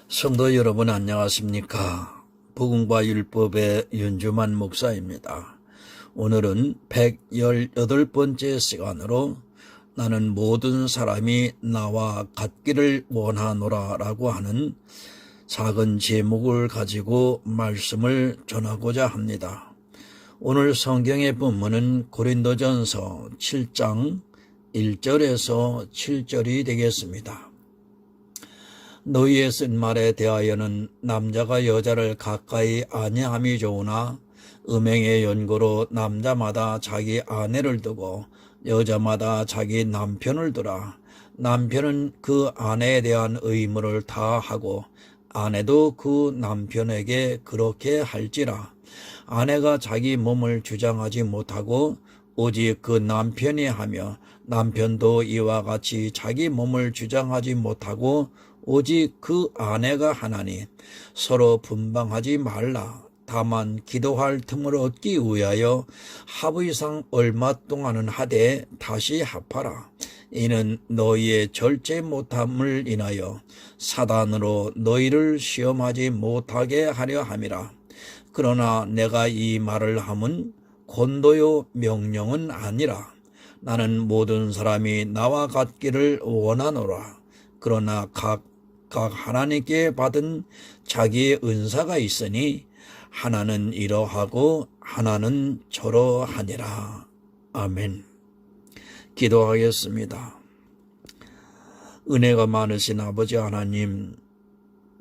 성도 여러분 안녕하십니까? 복음과 율법의 윤주만 목사입니다. 오늘은 118번째 시간으로 나는 모든 사람이 나와 같기를 원하노라 라고 하는 작은 제목을 가지고 말씀을 전하고자 합니다. 오늘 성경의 본문은 고린도전서 7장 1절에서 7절이 되겠습니다. 너희의 쓴 말에 대하여는 남자가 여자를 가까이 아니함이 좋으나 음행의 연고로 남자마다 자기 아내를 두고 여자마다 자기 남편을 두라. 남편은 그 아내에 대한 의무를 다하고 아내도 그 남편에게 그렇게 할지라. 아내가 자기 몸을 주장하지 못하고 오직 그 남편이 하며 남편도 이와 같이 자기 몸을 주장하지 못하고 오직 그 아내가 하나니 서로 분방하지 말라. 다만 기도할 틈을 얻기 위하여 합의상 얼마 동안은 하되 다시 합하라. 이는 너희의 절제 못함을 인하여 사단으로 너희를 시험하지 못하게 하려 함이라. 그러나 내가 이 말을 함은 권도요 명령은 아니라. 나는 모든 사람이 나와 같기를 원하노라. 그러나 각 하나님께 받은 자기의 은사가 있으니 하나는 이러하고 하나는 저러하니라. 아멘. 기도하겠습니다. 은혜가 많으신 아버지 하나님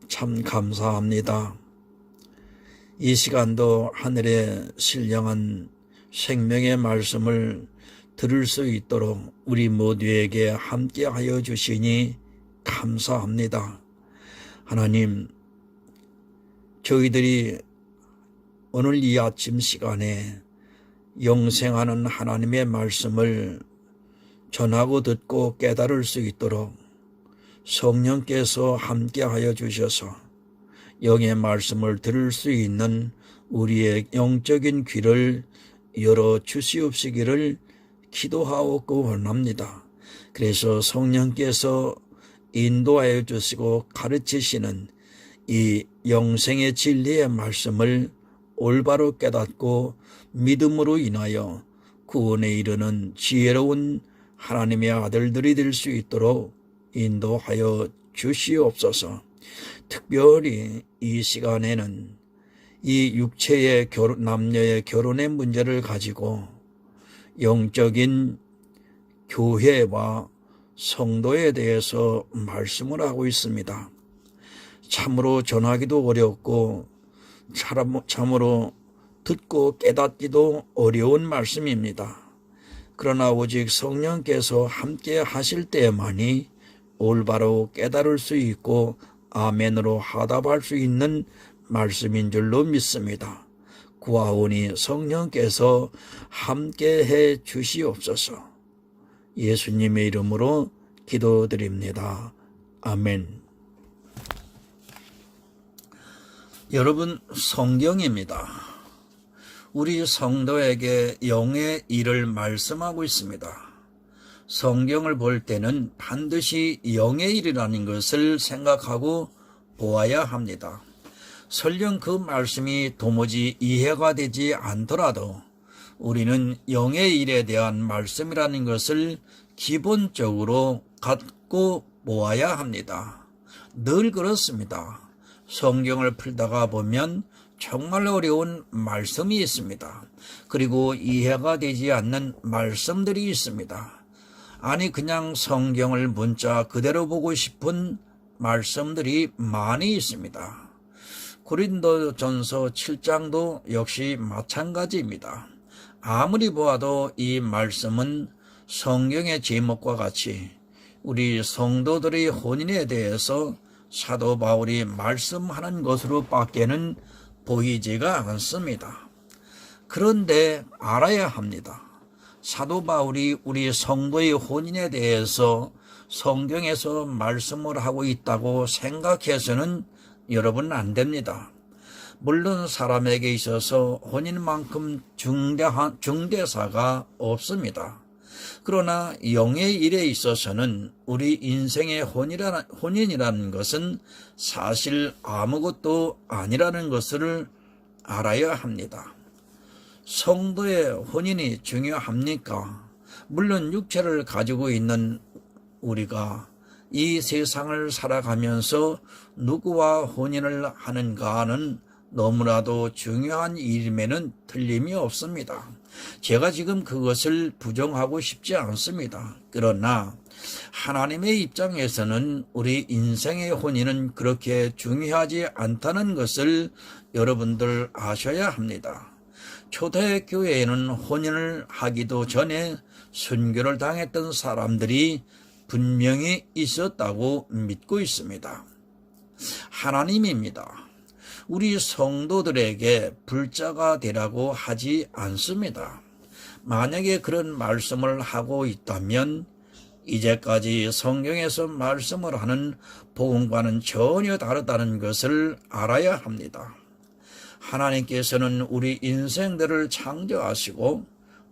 참 감사합니다. 이 시간도 하늘의 신령한 생명의 말씀을 들을 수 있도록 우리 모두에게 함께하여 주시니 감사합니다. 하나님, 저희들이 오늘 이 아침 시간에 영생하는 하나님의 말씀을 전하고 듣고 깨달을 수 있도록 성령께서 함께하여 주셔서 영의 말씀을 들을 수 있는 우리의 영적인 귀를 열어 주시옵시기를 기도하고 원합니다. 그래서 성령께서 인도하여 주시고 가르치시는 이 영생의 진리의 말씀을 올바로 깨닫고 믿음으로 인하여 구원에 이르는 지혜로운 하나님의 아들들이 될 수 있도록 인도하여 주시옵소서. 특별히 이 시간에는 이 육체의 남녀의 결혼의 문제를 가지고 영적인 교회와 성도에 대해서 말씀을 하고 있습니다. 참으로 전하기도 어렵고 참으로 듣고 깨닫기도 어려운 말씀입니다. 그러나 오직 성령께서 함께 하실 때만이 올바로 깨달을 수 있고 아멘으로 화답할 수 있는 말씀인 줄로 믿습니다. 구하오니 성령께서 함께해 주시옵소서. 예수님의 이름으로 기도드립니다. 아멘. 여러분, 성경입니다. 우리 성도에게 영의 일을 말씀하고 있습니다. 성경을 볼 때는 반드시 영의 일이라는 것을 생각하고 보아야 합니다. 설령 그 말씀이 도무지 이해가 되지 않더라도 우리는 영의 일에 대한 말씀이라는 것을 기본적으로 갖고 보아야 합니다. 늘 그렇습니다. 성경을 풀다가 보면 정말 어려운 말씀이 있습니다. 그리고 이해가 되지 않는 말씀들이 있습니다. 아니 그냥 성경을 문자 그대로 보고 싶은 말씀들이 많이 있습니다. 고린도전서 7장도 역시 마찬가지입니다. 아무리 보아도 이 말씀은 성경의 제목과 같이 우리 성도들의 혼인에 대해서 사도 바울이 말씀하는 것으로 밖에는 보이지가 않습니다. 그런데 알아야 합니다. 사도 바울이 우리 성도의 혼인에 대해서 성경에서 말씀을 하고 있다고 생각해서는 여러분 안 됩니다. 물론 사람에게 있어서 혼인만큼 중대사가 없습니다. 그러나 영의 일에 있어서는 우리 인생의 혼인이라는 것은 사실 아무것도 아니라는 것을 알아야 합니다. 성도의 혼인이 중요합니까? 물론 육체를 가지고 있는 우리가 이 세상을 살아가면서 누구와 혼인을 하는가는 너무나도 중요한 일임에는 틀림이 없습니다. 제가 지금 그것을 부정하고 싶지 않습니다. 그러나 하나님의 입장에서는 우리 인생의 혼인은 그렇게 중요하지 않다는 것을 여러분들 아셔야 합니다. 초대교회에는 혼인을 하기도 전에 순교를 당했던 사람들이 분명히 있었다고 믿고 있습니다. 하나님입니다. 우리 성도들에게 불자가 되라고 하지 않습니다. 만약에 그런 말씀을 하고 있다면 이제까지 성경에서 말씀을 하는 복음과는 전혀 다르다는 것을 알아야 합니다. 하나님께서는 우리 인생들을 창조하시고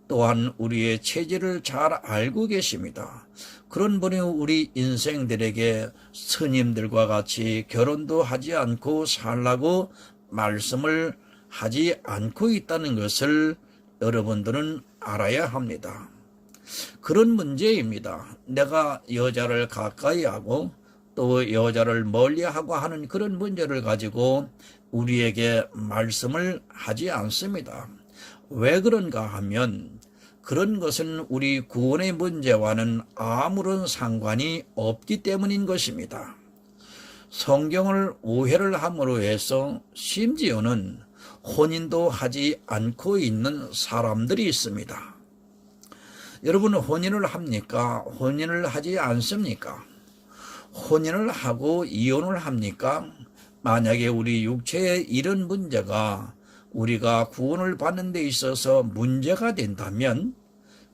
또한 우리의 체질을 잘 알고 계십니다. 그런 분이 우리 인생들에게 스님들과 같이 결혼도 하지 않고 살라고 말씀을 하지 않고 있다는 것을 여러분들은 알아야 합니다. 그런 문제입니다. 내가 여자를 가까이 하고 또 여자를 멀리하고 하는 그런 문제를 가지고 우리에게 말씀을 하지 않습니다. 왜 그런가 하면 그런 것은 우리 구원의 문제와는 아무런 상관이 없기 때문인 것입니다. 성경을 오해를 함으로 해서 심지어는 혼인도 하지 않고 있는 사람들이 있습니다. 여러분 혼인을 합니까? 혼인을 하지 않습니까? 혼인을 하고 이혼을 합니까? 만약에 우리 육체의 이런 문제가 우리가 구원을 받는 데 있어서 문제가 된다면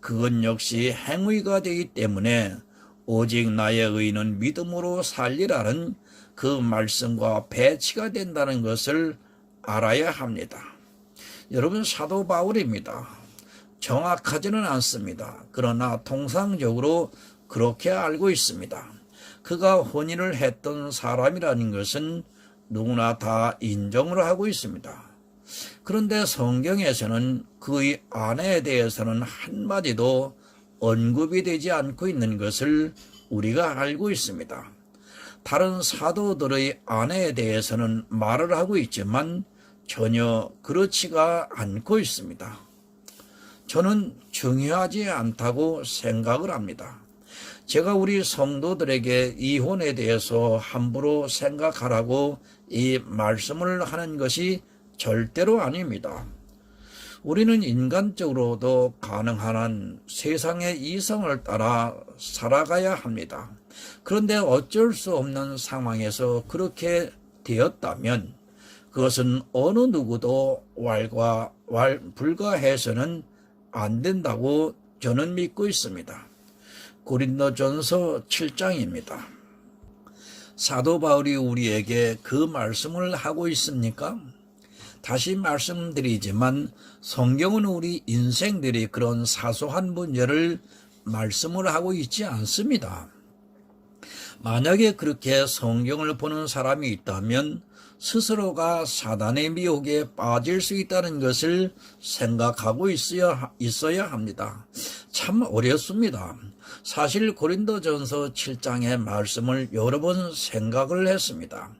그건 역시 행위가 되기 때문에 오직 나의 의는 믿음으로 살리라는 그 말씀과 배치가 된다는 것을 알아야 합니다. 여러분 사도 바울입니다. 정확하지는 않습니다. 그러나 통상적으로 그렇게 알고 있습니다. 그가 혼인을 했던 사람이라는 것은 누구나 다 인정을 하고 있습니다. 그런데 성경에서는 그의 아내에 대해서는 한마디도 언급이 되지 않고 있는 것을 우리가 알고 있습니다. 다른 사도들의 아내에 대해서는 말을 하고 있지만 전혀 그렇지가 않고 있습니다. 저는 중요하지 않다고 생각을 합니다. 제가 우리 성도들에게 이혼에 대해서 함부로 생각하라고 이 말씀을 하는 것이 절대로 아닙니다. 우리는 인간적으로도 가능한 한 세상의 이성을 따라 살아가야 합니다. 그런데 어쩔 수 없는 상황에서 그렇게 되었다면 그것은 어느 누구도 불가해서는 안 된다고 저는 믿고 있습니다. 고린도전서 7장입니다. 사도 바울이 우리에게 그 말씀을 하고 있습니까? 다시 말씀드리지만 성경은 우리 인생들이 그런 사소한 문제를 말씀을 하고 있지 않습니다. 만약에 그렇게 성경을 보는 사람이 있다면 스스로가 사단의 미혹에 빠질 수 있다는 것을 생각하고 있어야 합니다. 참 어렵습니다. 사실 고린도전서 7장의 말씀을 여러 번 생각을 했습니다.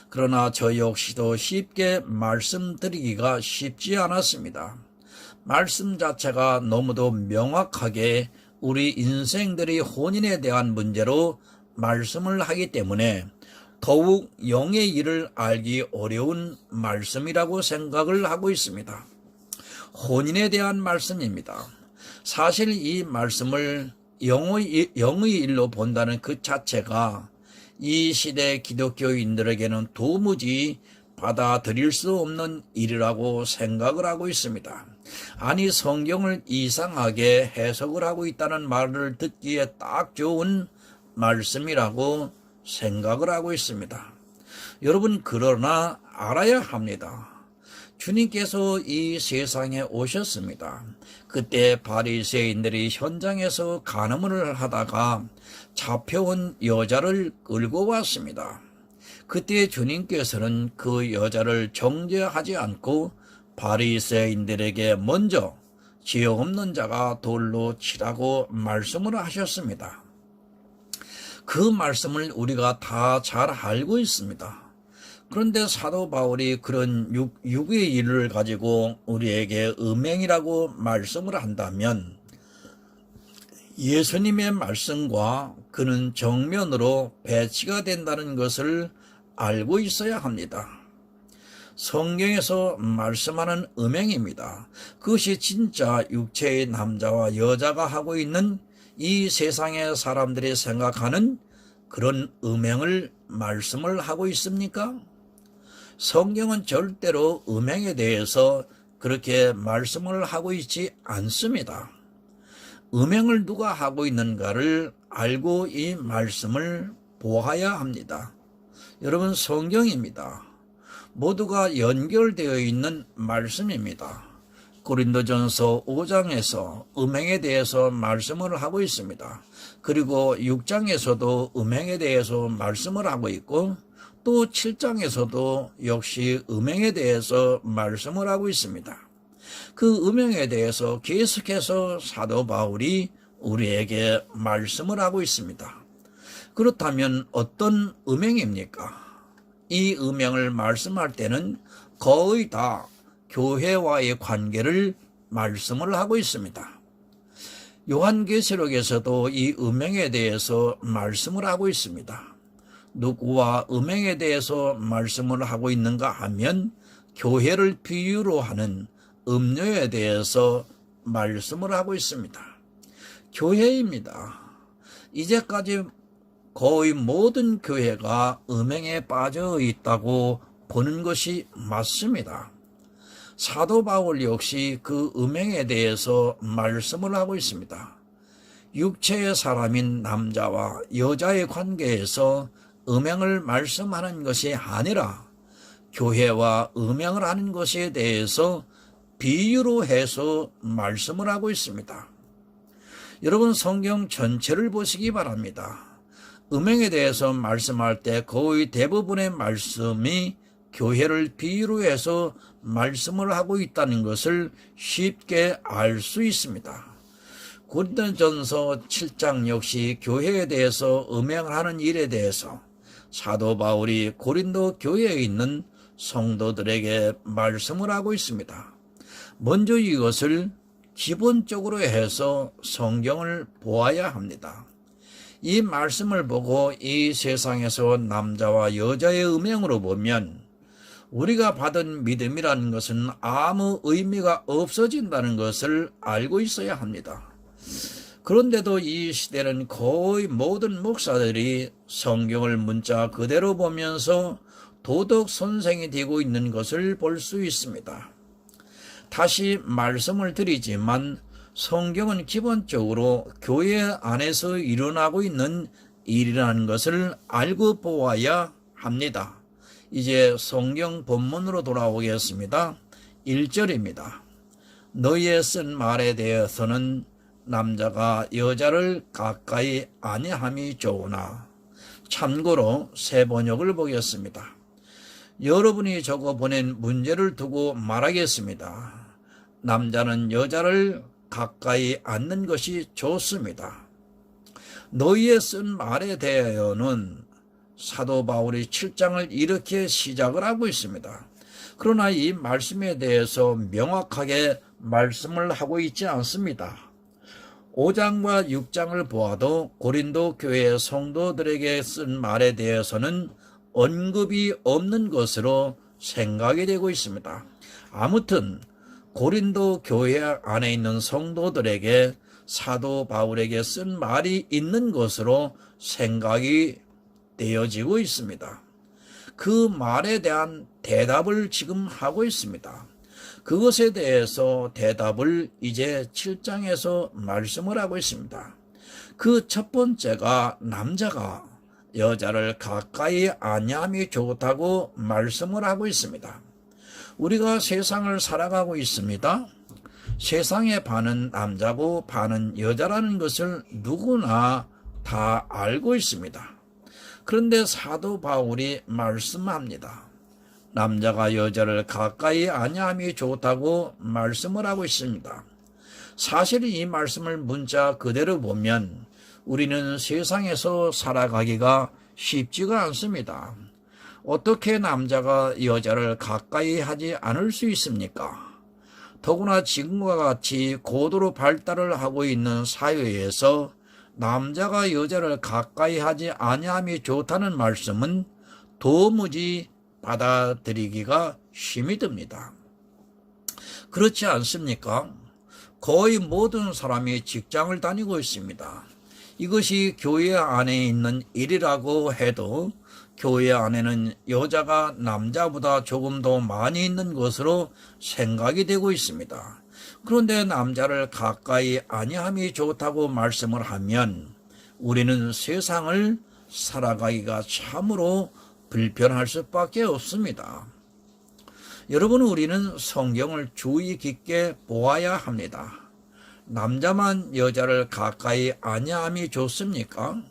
그러나 저 역시도 쉽게 말씀드리기가 쉽지 않았습니다. 말씀 자체가 너무도 명확하게 우리 인생들의 혼인에 대한 문제로 말씀을 하기 때문에 더욱 영의 일을 알기 어려운 말씀이라고 생각을 하고 있습니다. 혼인에 대한 말씀입니다. 사실 이 말씀을 영의 일로 본다는 그 자체가 이 시대 기독교인들에게는 도무지 받아들일 수 없는 일이라고 생각을 하고 있습니다. 아니 성경을 이상하게 해석을 하고 있다는 말을 듣기에 딱 좋은 말씀이라고 생각을 하고 있습니다. 여러분 그러나 알아야 합니다. 주님께서 이 세상에 오셨습니다. 그때 바리새인들이 현장에서 간음을 하다가 잡혀온 여자를 끌고 왔습니다. 그때 주님께서는 그 여자를 정죄하지 않고 바리새인들에게 먼저 죄 없는 자가 돌로 치라고 말씀을 하셨습니다. 그 말씀을 우리가 다 잘 알고 있습니다. 그런데 사도 바울이 그런 육의 일을 가지고 우리에게 음행이라고 말씀을 한다면 예수님의 말씀과 그는 정면으로 배치가 된다는 것을 알고 있어야 합니다. 성경에서 말씀하는 음행입니다. 그것이 진짜 육체의 남자와 여자가 하고 있는 이 세상의 사람들이 생각하는 그런 음행을 말씀을 하고 있습니까? 성경은 절대로 음행에 대해서 그렇게 말씀을 하고 있지 않습니다. 음행을 누가 하고 있는가를 알고 이 말씀을 보아야 합니다. 여러분, 성경입니다. 모두가 연결되어 있는 말씀입니다. 고린도전서 5장에서 음행에 대해서 말씀을 하고 있습니다. 그리고 6장에서도 음행에 대해서 말씀을 하고 있고 또 7장에서도 역시 음행에 대해서 말씀을 하고 있습니다. 그 음행에 대해서 계속해서 사도 바울이 우리에게 말씀을 하고 있습니다. 그렇다면 어떤 음행입니까? 이 음행을 말씀할 때는 거의 다 교회와의 관계를 말씀을 하고 있습니다. 요한계시록에서도 이 음행에 대해서 말씀을 하고 있습니다. 누구와 음행에 대해서 말씀을 하고 있는가 하면 교회를 비유로 하는 음료에 대해서 말씀을 하고 있습니다. 교회입니다. 이제까지 거의 모든 교회가 음행에 빠져 있다고 보는 것이 맞습니다. 사도 바울 역시 그 음행에 대해서 말씀을 하고 있습니다. 육체의 사람인 남자와 여자의 관계에서 음행을 말씀하는 것이 아니라 교회와 음행을 하는 것에 대해서 비유로 해서 말씀을 하고 있습니다. 여러분, 성경 전체를 보시기 바랍니다. 음행에 대해서 말씀할 때 거의 대부분의 말씀이 교회를 비유로 해서 말씀을 하고 있다는 것을 쉽게 알 수 있습니다. 고린도전서 7장 역시 교회에 대해서 음행을 하는 일에 대해서 사도 바울이 고린도 교회에 있는 성도들에게 말씀을 하고 있습니다. 먼저 이것을 기본적으로 해서 성경을 보아야 합니다. 이 말씀을 보고 이 세상에서 남자와 여자의 음행으로 보면 우리가 받은 믿음이라는 것은 아무 의미가 없어진다는 것을 알고 있어야 합니다. 그런데도 이 시대는 거의 모든 목사들이 성경을 문자 그대로 보면서 도덕 선생이 되고 있는 것을 볼 수 있습니다. 다시 말씀을 드리지만 성경은 기본적으로 교회 안에서 일어나고 있는 일이라는 것을 알고 보아야 합니다. 이제 성경 본문으로 돌아오겠습니다. 1절입니다. 너희의 쓴 말에 대해서는 남자가 여자를 가까이 아니함이 좋으나. 참고로 새 번역을 보겠습니다. 여러분이 적어 보낸 문제를 두고 말하겠습니다. 남자는 여자를 가까이 앉는 것이 좋습니다. 너희의 쓴 말에 대하여는 사도 바울이 7장을 이렇게 시작을 하고 있습니다. 그러나 이 말씀에 대해서 명확하게 말씀을 하고 있지 않습니다. 5장과 6장을 보아도 고린도 교회 성도들에게 쓴 말에 대해서는 언급이 없는 것으로 생각이 되고 있습니다. 아무튼 고린도 교회 안에 있는 성도들에게 사도 바울에게 쓴 말이 있는 것으로 생각이 되어지고 있습니다. 그 말에 대한 대답을 지금 하고 있습니다. 그것에 대해서 대답을 이제 7장에서 말씀을 하고 있습니다. 그 첫 번째가 남자가 여자를 가까이 아니함이 좋다고 말씀을 하고 있습니다. 우리가 세상을 살아가고 있습니다. 세상의 반은 남자고 반은 여자라는 것을 누구나 다 알고 있습니다. 그런데 사도 바울이 말씀합니다. 남자가 여자를 가까이 아니함이 좋다고 말씀을 하고 있습니다. 사실 이 말씀을 문자 그대로 보면 우리는 세상에서 살아가기가 쉽지가 않습니다. 어떻게 남자가 여자를 가까이 하지 않을 수 있습니까? 더구나 지금과 같이 고도로 발달을 하고 있는 사회에서 남자가 여자를 가까이 하지 아니함이 좋다는 말씀은 도무지 받아들이기가 힘이 듭니다. 그렇지 않습니까? 거의 모든 사람이 직장을 다니고 있습니다. 이것이 교회 안에 있는 일이라고 해도 교회 안에는 여자가 남자보다 조금 더 많이 있는 것으로 생각이 되고 있습니다. 그런데 남자를 가까이 아니함이 좋다고 말씀을 하면 우리는 세상을 살아가기가 참으로 불편할 수밖에 없습니다. 여러분, 우리는 성경을 주의 깊게 보아야 합니다. 남자만 여자를 가까이 아니함이 좋습니까?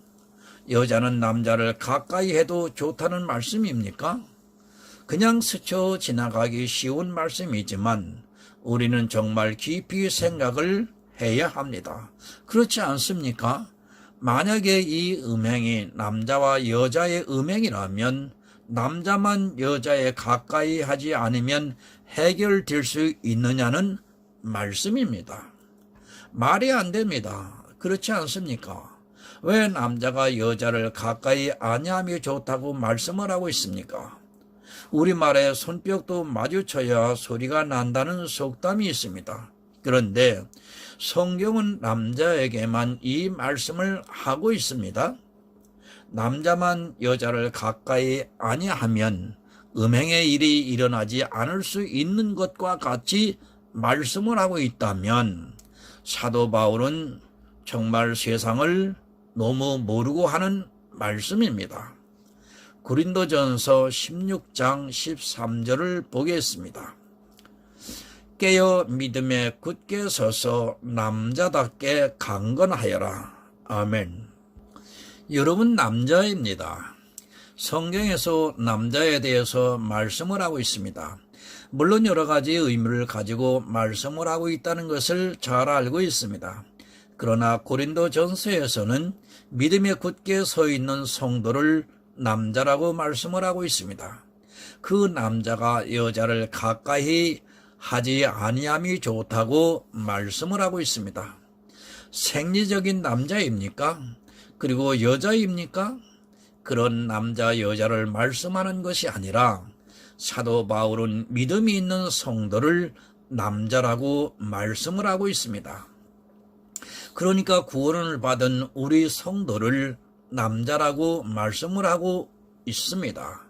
여자는 남자를 가까이 해도 좋다는 말씀입니까? 그냥 스쳐 지나가기 쉬운 말씀이지만 우리는 정말 깊이 생각을 해야 합니다. 그렇지 않습니까? 만약에 이 음행이 남자와 여자의 음행이라면 남자만 여자에 가까이 하지 않으면 해결될 수 있느냐는 말씀입니다. 말이 안 됩니다. 그렇지 않습니까? 왜 남자가 여자를 가까이 아니함이 좋다고 말씀을 하고 있습니까? 우리말에 손뼉도 마주쳐야 소리가 난다는 속담이 있습니다. 그런데 성경은 남자에게만 이 말씀을 하고 있습니다. 남자만 여자를 가까이 아니하면 음행의 일이 일어나지 않을 수 있는 것과 같이 말씀을 하고 있다면 사도 바울은 정말 세상을 너무 모르고 하는 말씀입니다. 고린도전서 16장 13절을 보겠습니다. 깨어 믿음에 굳게 서서 남자답게 강건하여라. 아멘. 여러분, 남자입니다. 성경에서 남자에 대해서 말씀을 하고 있습니다. 물론 여러 가지 의미를 가지고 말씀을 하고 있다는 것을 잘 알고 있습니다. 그러나 고린도전서에서는 믿음에 굳게 서 있는 성도를 남자라고 말씀을 하고 있습니다. 그 남자가 여자를 가까이 하지 아니함이 좋다고 말씀을 하고 있습니다. 생리적인 남자입니까? 그리고 여자입니까? 그런 남자 여자를 말씀하는 것이 아니라 사도 바울은 믿음이 있는 성도를 남자라고 말씀을 하고 있습니다. 그러니까 구원을 받은 우리 성도를 남자라고 말씀을 하고 있습니다.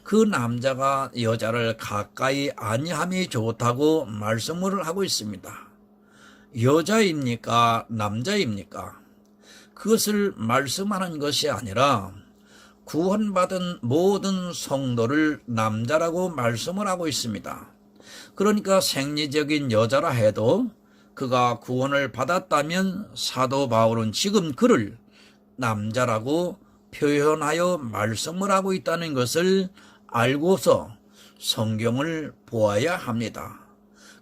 그 남자가 여자를 가까이 아니함이 좋다고 말씀을 하고 있습니다. 여자입니까? 남자입니까? 그것을 말씀하는 것이 아니라 구원받은 모든 성도를 남자라고 말씀을 하고 있습니다. 그러니까 생리적인 여자라 해도 그가 구원을 받았다면 사도 바울은 지금 그를 남자라고 표현하여 말씀을 하고 있다는 것을 알고서 성경을 보아야 합니다.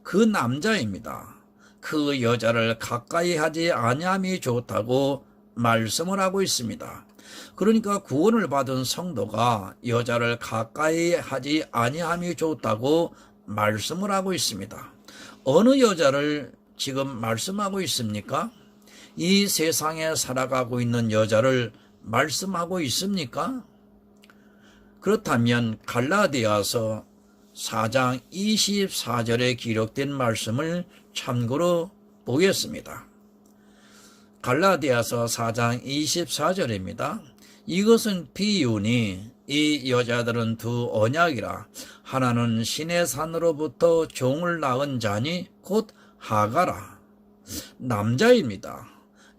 그 남자입니다. 그 여자를 가까이 하지 아니함이 좋다고 말씀을 하고 있습니다. 그러니까 구원을 받은 성도가 여자를 가까이 하지 아니함이 좋다고 말씀을 하고 있습니다. 어느 여자를 지금 말씀하고 있습니까? 이 세상에 살아가고 있는 여자를 말씀하고 있습니까? 그렇다면 갈라디아서 4장 24절에 기록된 말씀을 참고로 보겠습니다. 갈라디아서 4장 24절입니다. 이것은 비유니 이 여자들은 두 언약이라. 하나는 신의 산으로부터 종을 낳은 자니 곧 하가라. 남자입니다.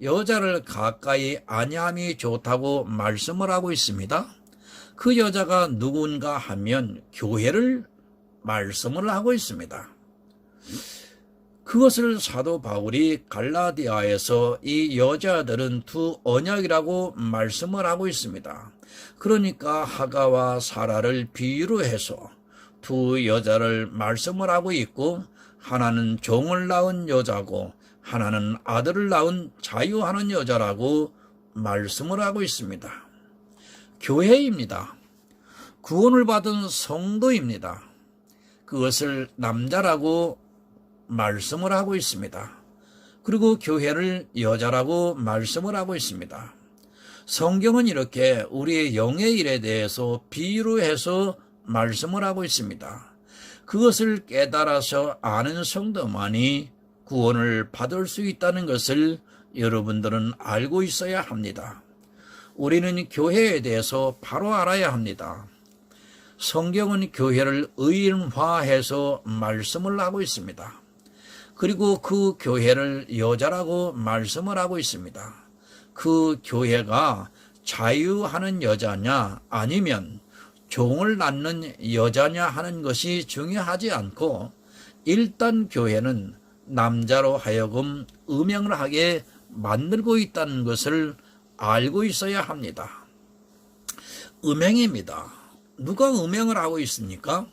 여자를 가까이 아니함이 좋다고 말씀을 하고 있습니다. 그 여자가 누군가 하면 교회를 말씀을 하고 있습니다. 그것을 사도 바울이 갈라디아에서 이 여자들은 두 언약이라고 말씀을 하고 있습니다. 그러니까 하가와 사라를 비유로 해서 두 여자를 말씀을 하고 있고, 하나는 종을 낳은 여자고 하나는 아들을 낳은 자유하는 여자라고 말씀을 하고 있습니다. 교회입니다. 구원을 받은 성도입니다. 그것을 남자라고 말씀을 하고 있습니다. 그리고 교회를 여자라고 말씀을 하고 있습니다. 성경은 이렇게 우리의 영의 일에 대해서 비유로 해서 말씀을 하고 있습니다. 그것을 깨달아서 아는 성도만이 구원을 받을 수 있다는 것을 여러분들은 알고 있어야 합니다. 우리는 교회에 대해서 바로 알아야 합니다. 성경은 교회를 의인화해서 말씀을 하고 있습니다. 그리고 그 교회를 여자라고 말씀을 하고 있습니다. 그 교회가 자유하는 여자냐 아니면 종을 낳는 여자냐 하는 것이 중요하지 않고, 일단 교회는 남자로 하여금 음행을 하게 만들고 있다는 것을 알고 있어야 합니다. 음행입니다. 누가 음행을 하고 있습니까?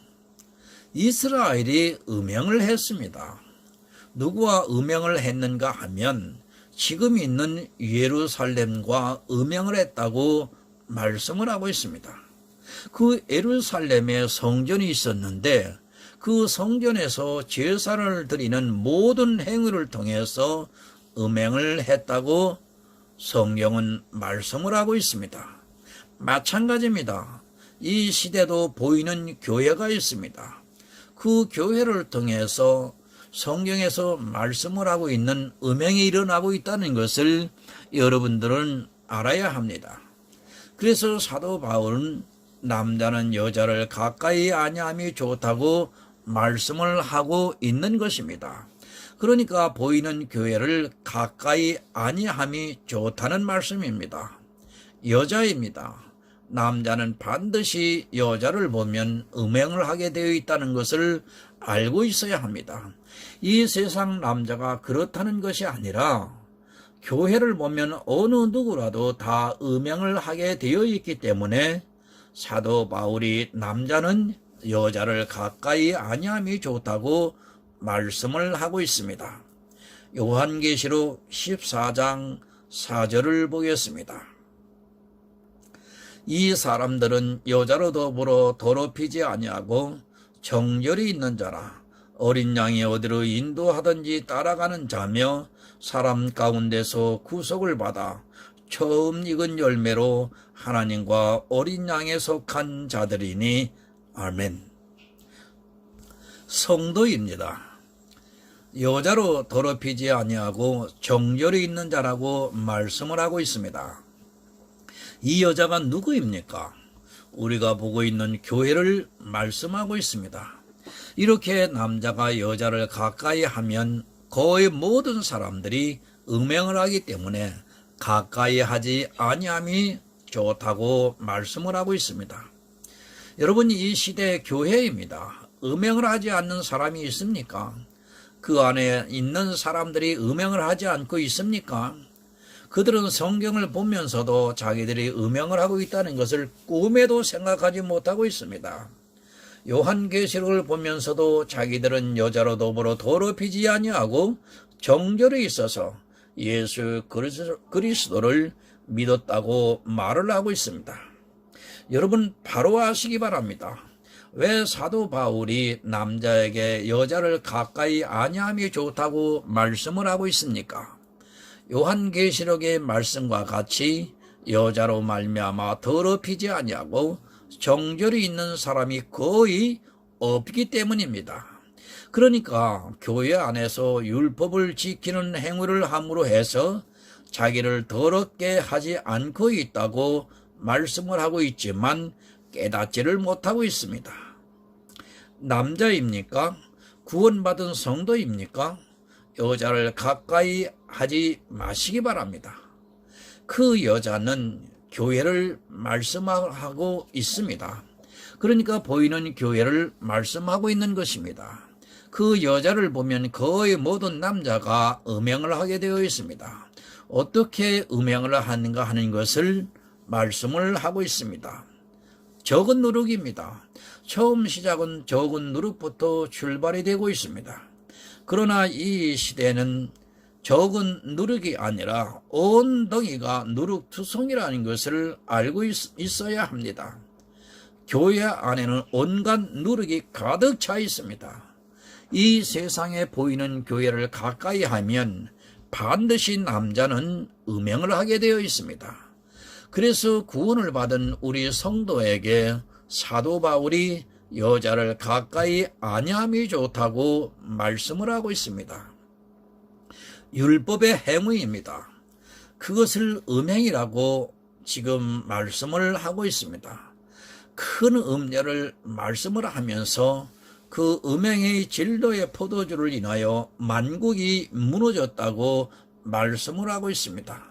이스라엘이 음행을 했습니다. 누구와 음행을 했는가 하면 지금 있는 예루살렘과 음행을 했다고 말씀을 하고 있습니다. 그 예루살렘에 성전이 있었는데 그 성전에서 제사를 드리는 모든 행위를 통해서 음행을 했다고 성경은 말씀을 하고 있습니다. 마찬가지입니다. 이 시대도 보이는 교회가 있습니다. 그 교회를 통해서 성경에서 말씀을 하고 있는 음행이 일어나고 있다는 것을 여러분들은 알아야 합니다. 그래서 사도 바울은 남자는 여자를 가까이 아니함이 좋다고 말씀을 하고 있는 것입니다. 그러니까 보이는 교회를 가까이 아니함이 좋다는 말씀입니다. 여자입니다. 남자는 반드시 여자를 보면 음행을 하게 되어 있다는 것을 알고 있어야 합니다. 이 세상 남자가 그렇다는 것이 아니라 교회를 보면 어느 누구라도 다 음행을 하게 되어 있기 때문에 사도 바울이 남자는 여자를 가까이 아니함이 좋다고 말씀을 하고 있습니다. 요한계시록 14장 4절을 보겠습니다. 이 사람들은 여자로 더불어 더럽히지 아니하고 정결이 있는 자라, 어린 양이 어디로 인도하든지 따라가는 자며 사람 가운데서 구속을 받아 처음 익은 열매로 하나님과 어린 양에 속한 자들이니 아멘. 성도입니다. 여자로 더럽히지 아니하고 정결이 있는 자라고 말씀을 하고 있습니다. 이 여자가 누구입니까? 우리가 보고 있는 교회를 말씀하고 있습니다. 이렇게 남자가 여자를 가까이 하면 거의 모든 사람들이 음행을 하기 때문에 가까이 하지 아니함이 좋다고 말씀을 하고 있습니다. 여러분, 이 시대 교회입니다. 음행을 하지 않는 사람이 있습니까? 그 안에 있는 사람들이 음행을 하지 않고 있습니까? 그들은 성경을 보면서도 자기들이 음행을 하고 있다는 것을 꿈에도 생각하지 못하고 있습니다. 요한계시록을 보면서도 자기들은 여자로 더불어 더럽히지 아니하고 정결이 있어서 예수 그리스도를 믿었다고 말을 하고 있습니다. 여러분, 바로 아시기 바랍니다. 왜 사도 바울이 남자에게 여자를 가까이 아니함이 좋다고 말씀을 하고 있습니까? 요한계시록의 말씀과 같이 여자로 말미암아 더럽히지 아니하고 정결이 있는 사람이 거의 없기 때문입니다. 그러니까 교회 안에서 율법을 지키는 행위를 함으로 해서 자기를 더럽게 하지 않고 있다고 말씀을 하고 있지만 깨닫지를 못하고 있습니다. 남자입니까? 구원받은 성도입니까? 여자를 가까이 하지 마시기 바랍니다. 그 여자는 교회를 말씀하고 있습니다. 그러니까 보이는 교회를 말씀하고 있는 것입니다. 그 여자를 보면 거의 모든 남자가 음행을 하게 되어 있습니다. 어떻게 음행을 하는가 하는 것을 말씀을 하고 있습니다. 적은 누룩입니다. 처음 시작은 적은 누룩부터 출발이 되고 있습니다. 그러나 이 시대는 적은 누룩이 아니라 온 덩이가 누룩투성이라는 것을 알고 있어야 합니다. 교회 안에는 온갖 누룩이 가득 차 있습니다. 이 세상에 보이는 교회를 가까이 하면 반드시 남자는 음행을 하게 되어 있습니다. 그래서 구원을 받은 우리 성도에게 사도 바울이 여자를 가까이 아니함이 좋다고 말씀을 하고 있습니다. 율법의 행위입니다. 그것을 음행이라고 지금 말씀을 하고 있습니다. 큰 음녀를 말씀을 하면서 그 음행의 진로의 포도주를 인하여 만국이 무너졌다고 말씀을 하고 있습니다.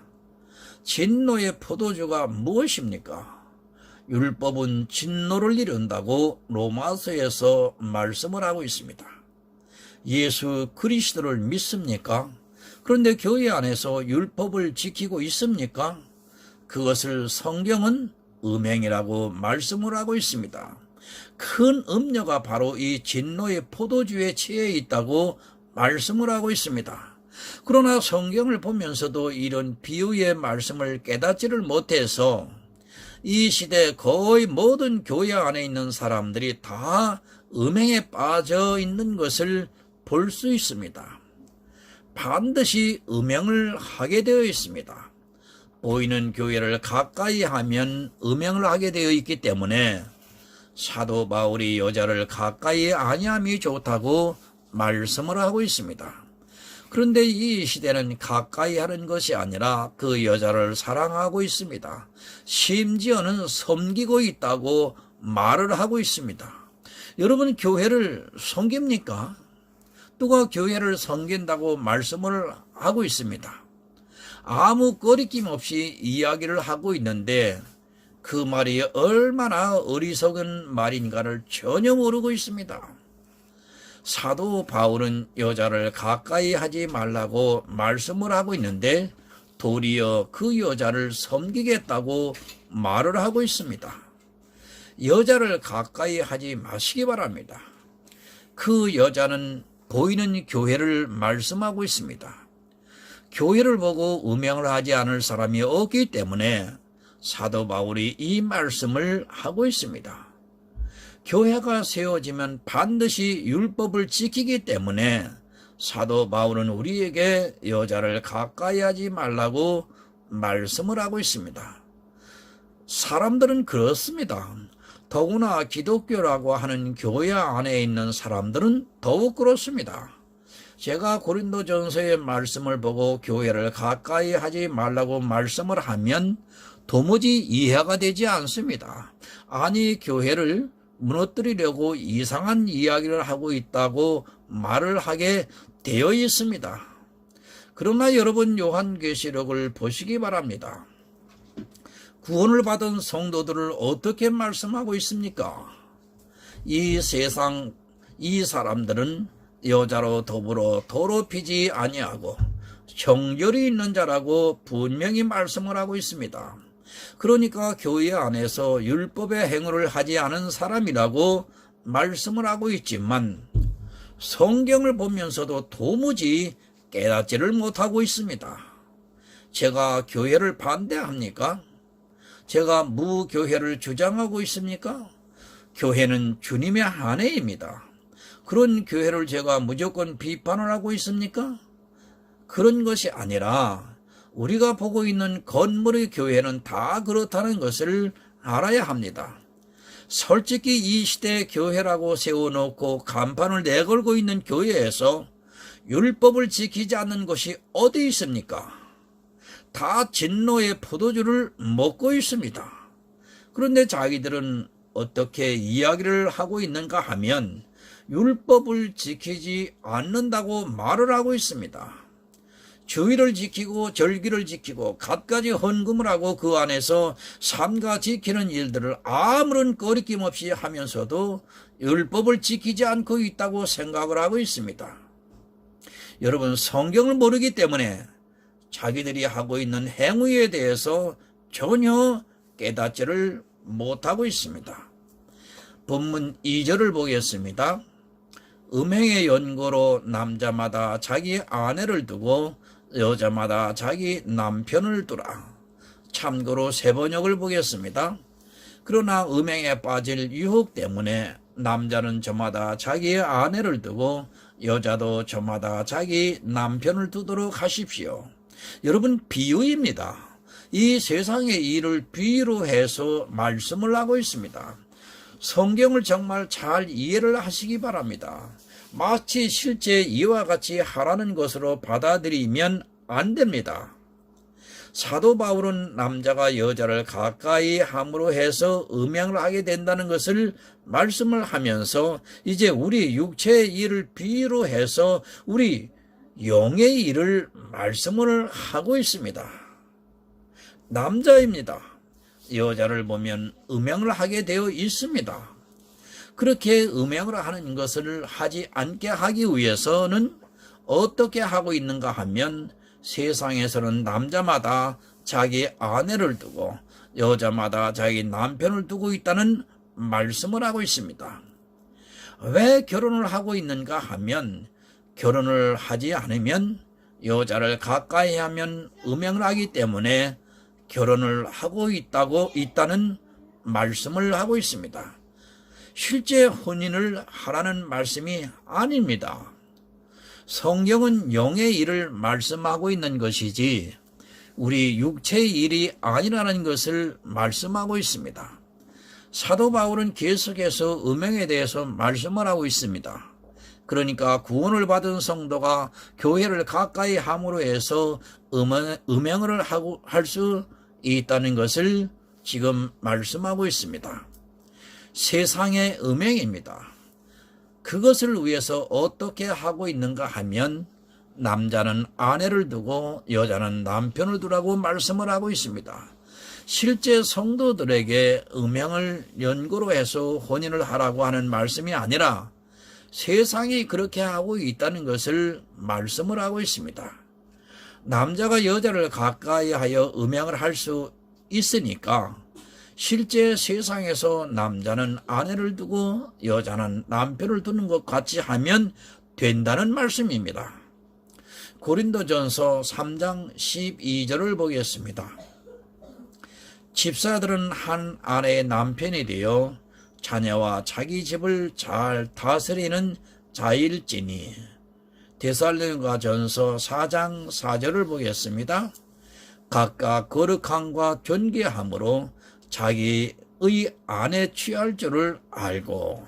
진노의 포도주가 무엇입니까? 율법은 진노를 이룬다고 로마서에서 말씀을 하고 있습니다. 예수 그리스도를 믿습니까? 그런데 교회 안에서 율법을 지키고 있습니까? 그것을 성경은 음행이라고 말씀을 하고 있습니다. 큰 음녀가 바로 이 진노의 포도주에 취해 있다고 말씀을 하고 있습니다. 그러나 성경을 보면서도 이런 비유의 말씀을 깨닫지를 못해서 이 시대 거의 모든 교회 안에 있는 사람들이 다 음행에 빠져 있는 것을 볼 수 있습니다. 반드시 음행을 하게 되어 있습니다. 보이는 교회를 가까이 하면 음행을 하게 되어 있기 때문에 사도 바울이 여자를 가까이 아니함이 좋다고 말씀을 하고 있습니다. 그런데 이 시대는 가까이 하는 것이 아니라 그 여자를 사랑하고 있습니다. 심지어는 섬기고 있다고 말을 하고 있습니다. 여러분, 교회를 섬깁니까? 누가 교회를 섬긴다고 말씀을 하고 있습니다. 아무 꺼리낌 없이 이야기를 하고 있는데 그 말이 얼마나 어리석은 말인가를 전혀 모르고 있습니다. 사도 바울은 여자를 가까이 하지 말라고 말씀을 하고 있는데 도리어 그 여자를 섬기겠다고 말을 하고 있습니다. 여자를 가까이 하지 마시기 바랍니다. 그 여자는 보이는 교회를 말씀하고 있습니다. 교회를 보고 음행을 하지 않을 사람이 없기 때문에 사도 바울이 이 말씀을 하고 있습니다. 교회가 세워지면 반드시 율법을 지키기 때문에 사도 바울은 우리에게 여자를 가까이 하지 말라고 말씀을 하고 있습니다. 사람들은 그렇습니다. 더구나 기독교라고 하는 교회 안에 있는 사람들은 더욱 그렇습니다. 제가 고린도전서의 말씀을 보고 교회를 가까이 하지 말라고 말씀을 하면 도무지 이해가 되지 않습니다. 아니, 교회를 무너뜨리려고 이상한 이야기를 하고 있다고 말을 하게 되어 있습니다. 그러나 여러분, 요한계시록을 보시기 바랍니다. 구원을 받은 성도들을 어떻게 말씀하고 있습니까? 이 세상, 이 사람들은 여자로 더불어 더럽히지 아니하고 정결이 있는 자라고 분명히 말씀을 하고 있습니다. 그러니까 교회 안에서 율법의 행위를 하지 않은 사람이라고 말씀을 하고 있지만 성경을 보면서도 도무지 깨닫지를 못하고 있습니다. 제가 교회를 반대합니까? 제가 무교회를 주장하고 있습니까? 교회는 주님의 아내입니다. 그런 교회를 제가 무조건 비판을 하고 있습니까? 그런 것이 아니라 우리가 보고 있는 건물의 교회는 다 그렇다는 것을 알아야 합니다. 솔직히 이 시대의 교회라고 세워놓고 간판을 내걸고 있는 교회에서 율법을 지키지 않는 것이 어디 있습니까? 다 진노의 포도주를 먹고 있습니다. 그런데 자기들은 어떻게 이야기를 하고 있는가 하면 율법을 지키지 않는다고 말을 하고 있습니다. 주의를 지키고 절기를 지키고 갖가지 헌금을 하고 그 안에서 삼가 지키는 일들을 아무런 거리낌 없이 하면서도 율법을 지키지 않고 있다고 생각을 하고 있습니다. 여러분, 성경을 모르기 때문에 자기들이 하고 있는 행위에 대해서 전혀 깨닫지를 못하고 있습니다. 본문 2절을 보겠습니다. 음행의 연고로 남자마다 자기 아내를 두고 여자마다 자기 남편을 두라. 참고로 세번역을 보겠습니다. 그러나 음행에 빠질 유혹 때문에 남자는 저마다 자기의 아내를 두고 여자도 저마다 자기 남편을 두도록 하십시오. 여러분, 비유입니다. 이 세상의 일을 비유로 해서 말씀을 하고 있습니다. 성경을 정말 잘 이해를 하시기 바랍니다. 마치 실제 이와 같이 하라는 것으로 받아들이면 안 됩니다. 사도 바울은 남자가 여자를 가까이 함으로 해서 음행을 하게 된다는 것을 말씀을 하면서 이제 우리 육체의 일을 비유로 해서 우리 영의 일을 말씀을 하고 있습니다. 남자입니다. 여자를 보면 음행을 하게 되어 있습니다. 그렇게 음행을 하는 것을 하지 않게 하기 위해서는 어떻게 하고 있는가 하면 세상에서는 남자마다 자기 아내를 두고 여자마다 자기 남편을 두고 있다는 말씀을 하고 있습니다. 왜 결혼을 하고 있는가 하면 결혼을 하지 않으면 여자를 가까이 하면 음행을 하기 때문에 결혼을 하고 있다는 말씀을 하고 있습니다. 실제 혼인을 하라는 말씀이 아닙니다. 성경은 영의 일을 말씀하고 있는 것이지 우리 육체의 일이 아니라는 것을 말씀하고 있습니다. 사도 바울은 계속해서 음행에 대해서 말씀을 하고 있습니다. 그러니까 구원을 받은 성도가 교회를 가까이 함으로 해서 음행을 할 수 있다는 것을 지금 말씀하고 있습니다. 세상의 음행입니다. 그것을 위해서 어떻게 하고 있는가 하면 남자는 아내를 두고 여자는 남편을 두라고 말씀을 하고 있습니다. 실제 성도들에게 음행을 연고로 해서 혼인을 하라고 하는 말씀이 아니라 세상이 그렇게 하고 있다는 것을 말씀을 하고 있습니다. 남자가 여자를 가까이 하여 음행을 할 수 있으니까 실제 세상에서 남자는 아내를 두고 여자는 남편을 두는 것 같이 하면 된다는 말씀입니다. 고린도전서 3장 12절을 보겠습니다. 집사들은 한 아내의 남편이 되어 자녀와 자기 집을 잘 다스리는 자일지니. 데살로니가전서 4장 4절을 보겠습니다. 각각 거룩함과 존귀함으로 자기의 아내 취할 줄을 알고.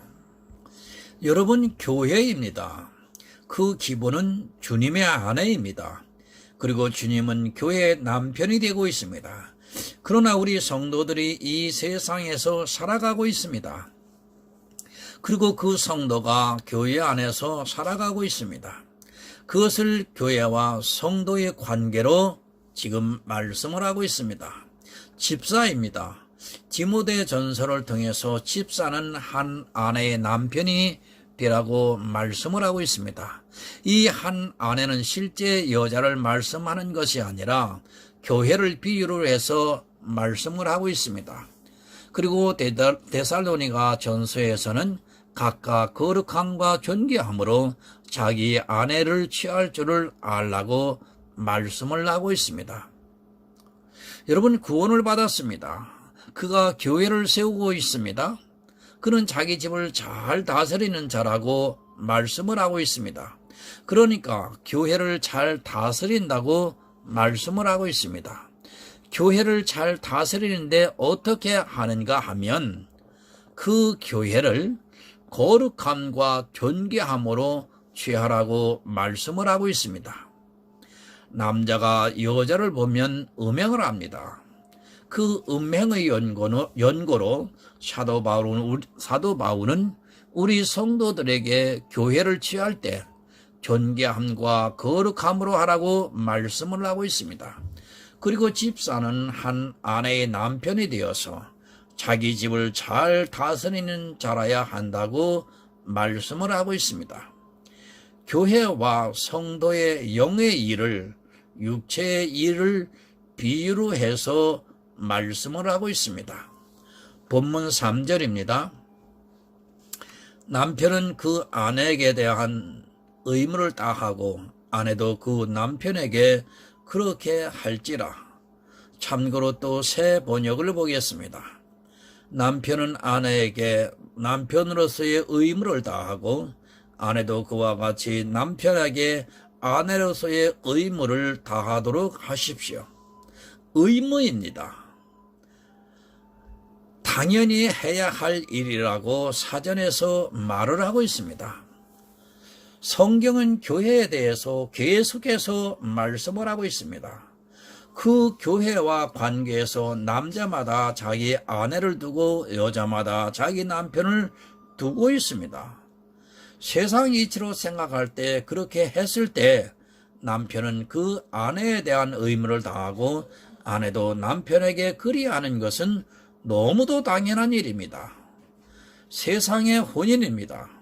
여러분, 교회입니다. 그 기본은 주님의 아내입니다. 그리고 주님은 교회의 남편이 되고 있습니다. 그러나 우리 성도들이 이 세상에서 살아가고 있습니다. 그리고 그 성도가 교회 안에서 살아가고 있습니다. 그것을 교회와 성도의 관계로 지금 말씀을 하고 있습니다. 집사입니다. 디모데 전서를 통해서 집사는 한 아내의 남편이 되라고 말씀을 하고 있습니다. 이 한 아내는 실제 여자를 말씀하는 것이 아니라 교회를 비유로 해서 말씀을 하고 있습니다. 그리고 데살로니가 전서에서는 각각 거룩함과 존귀함으로 자기 아내를 취할 줄을 알라고 말씀을 하고 있습니다. 여러분, 구원을 받았습니다. 그가 교회를 세우고 있습니다. 그는 자기 집을 잘 다스리는 자라고 말씀을 하고 있습니다. 그러니까 교회를 잘 다스린다고 말씀을 하고 있습니다. 교회를 잘 다스리는데 어떻게 하는가 하면 그 교회를 거룩함과 존귀함으로 취하라고 말씀을 하고 있습니다. 남자가 여자를 보면 음행을 합니다. 그 음행의 연고로 사도 바울은 우리 성도들에게 교회를 취할 때 존귀함과 거룩함으로 하라고 말씀을 하고 있습니다. 그리고 집사는 한 아내의 남편이 되어서 자기 집을 잘 다스리는 자라야 한다고 말씀을 하고 있습니다. 교회와 성도의 영의 일을 육체의 일을 비유로 해서 말씀을 하고 있습니다. 본문 3절입니다. 남편은 그 아내에게 대한 의무를 다하고 아내도 그 남편에게 그렇게 할지라. 참고로 또 새 번역을 보겠습니다. 남편은 아내에게 남편으로서의 의무를 다하고 아내도 그와 같이 남편에게 아내로서의 의무를 다하도록 하십시오. 의무입니다. 당연히 해야 할 일이라고 사전에서 말을 하고 있습니다. 성경은 교회에 대해서 계속해서 말씀을 하고 있습니다. 그 교회와 관계에서 남자마다 자기 아내를 두고 여자마다 자기 남편을 두고 있습니다. 세상 이치로 생각할 때 그렇게 했을 때 남편은 그 아내에 대한 의무를 다하고 아내도 남편에게 그리하는 것은 너무도 당연한 일입니다. 세상의 혼인입니다.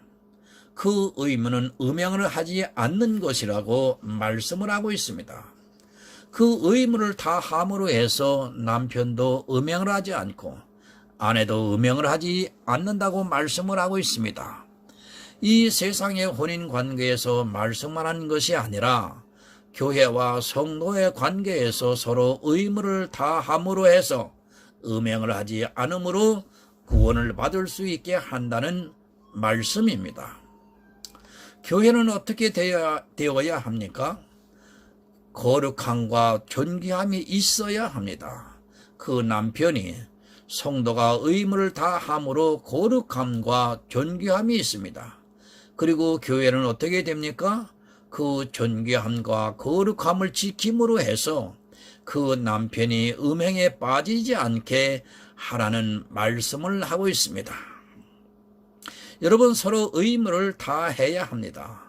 그 의무는 음행을 하지 않는 것이라고 말씀을 하고 있습니다. 그 의무를 다 함으로 해서 남편도 음행을 하지 않고 아내도 음행을 하지 않는다고 말씀을 하고 있습니다. 이 세상의 혼인 관계에서 말씀만 하는 것이 아니라 교회와 성도의 관계에서 서로 의무를 다 함으로 해서 음행을 하지 않으므로 구원을 받을 수 있게 한다는 말씀입니다. 교회는 어떻게 되어야 합니까? 거룩함과 존귀함이 있어야 합니다. 그 남편이 성도가 의무를 다함으로 거룩함과 존귀함이 있습니다. 그리고 교회는 어떻게 됩니까? 그 존귀함과 거룩함을 지킴으로 해서 그 남편이 음행에 빠지지 않게 하라는 말씀을 하고 있습니다. 여러분, 서로 의무를 다 해야 합니다.